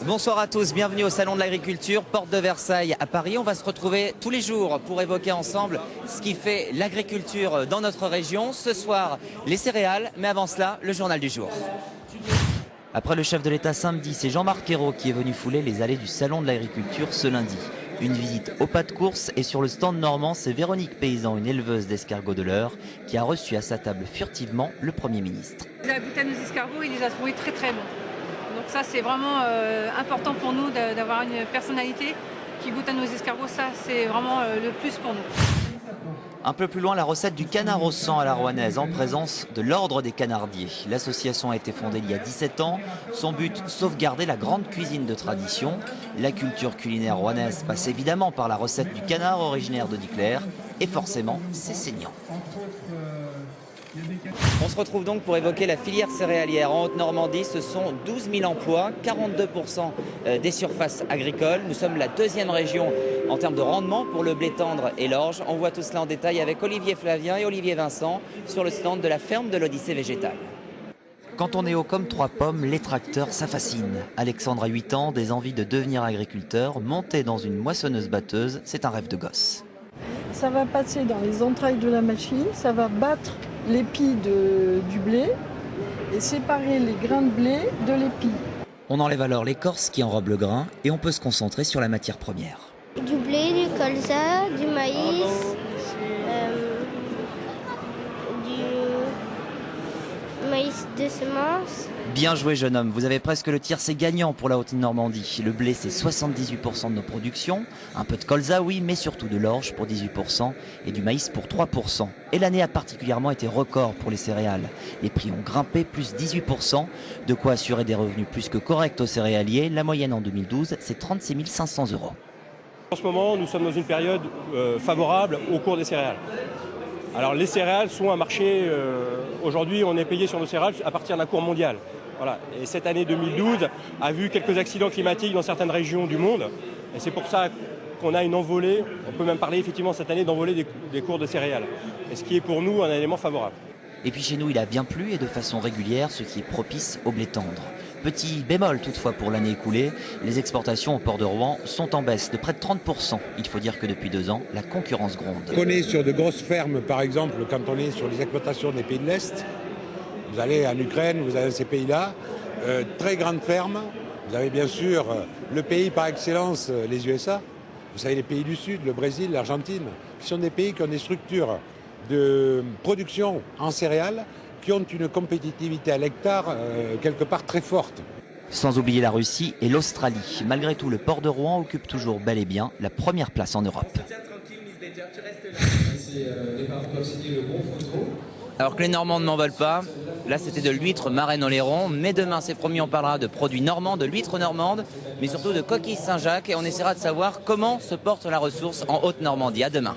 Bonsoir à tous, bienvenue au Salon de l'Agriculture, porte de Versailles à Paris. On va se retrouver tous les jours pour évoquer ensemble ce qui fait l'agriculture dans notre région. Ce soir, les céréales, mais avant cela, le journal du jour. Après le chef de l'État samedi, c'est Jean-Marc Ayrault qui est venu fouler les allées du Salon de l'Agriculture ce lundi. Une visite au pas de course et sur le stand normand, c'est Véronique Paysan, une éleveuse d'escargots de l'Eure, qui a reçu à sa table furtivement le Premier ministre. Il a goûté à nos escargots et il les a trouvés très très bons. Donc ça c'est vraiment important pour nous d'avoir une personnalité qui goûte à nos escargots, ça c'est vraiment le plus pour nous. Un peu plus loin, la recette du canard au sang à la rouennaise en présence de l'Ordre des Canardiers. L'association a été fondée il y a 17 ans. Son but, sauvegarder la grande cuisine de tradition. La culture culinaire rouennaise passe évidemment par la recette du canard originaire de Duclair. Et forcément, c'est saignant. On se retrouve donc pour évoquer la filière céréalière. En Haute-Normandie, ce sont 12 000 emplois, 42% des surfaces agricoles. Nous sommes la deuxième région en termes de rendement pour le blé tendre et l'orge. On voit tout cela en détail avec Olivier Flavien et Olivier Vincent sur le stand de la ferme de l'Odyssée végétale. Quand on est haut comme trois pommes, les tracteurs, ça fascine. Alexandre a 8 ans, des envies de devenir agriculteur, monter dans une moissonneuse-batteuse, c'est un rêve de gosse. Ça va passer dans les entrailles de la machine, ça va battre l'épi du blé et séparer les grains de blé de l'épi. On enlève alors l'écorce qui enrobe le grain et on peut se concentrer sur la matière première. Du blé, du colza, du maïs, du maïs de semence. Bien joué jeune homme, vous avez presque le tir, c'est gagnant pour la Haute-Normandie. Le blé c'est 78% de nos productions, un peu de colza oui, mais surtout de l'orge pour 18% et du maïs pour 3%. Et l'année a particulièrement été record pour les céréales. Les prix ont grimpé, plus 18%, de quoi assurer des revenus plus que corrects aux céréaliers. La moyenne en 2012 c'est 36 500 €. En ce moment, nous sommes dans une période favorable au cours des céréales. Alors les céréales sont un marché, aujourd'hui on est payé sur nos céréales à partir d'un cours mondial. Voilà. Et cette année 2012 a vu quelques accidents climatiques dans certaines régions du monde. Et c'est pour ça qu'on a une envolée, on peut même parler effectivement cette année d'envolée des cours de céréales. Et ce qui est pour nous un élément favorable. Et puis chez nous il a bien plu et de façon régulière, ce qui est propice au blé tendre. Petit bémol toutefois pour l'année écoulée, les exportations au port de Rouen sont en baisse de près de 30%. Il faut dire que depuis 2 ans, la concurrence gronde. On est sur de grosses fermes, par exemple, quand on est sur les exploitations des pays de l'Est, vous allez en Ukraine, vous avez ces pays-là, très grandes fermes, vous avez bien sûr le pays par excellence, les USA, vous savez les pays du Sud, le Brésil, l'Argentine, qui sont des pays qui ont des structures de production en céréales qui ont une compétitivité à l'hectare quelque part très forte. Sans oublier la Russie et l'Australie. Malgré tout, le port de Rouen occupe toujours bel et bien la première place en Europe. Alors que les Normands ne m'en veulent pas, là c'était de l'huître marraine Oléron, mais demain c'est promis on parlera de produits normands, de l'huître normande, mais surtout de coquilles Saint-Jacques et on essaiera de savoir comment se porte la ressource en Haute-Normandie. À demain.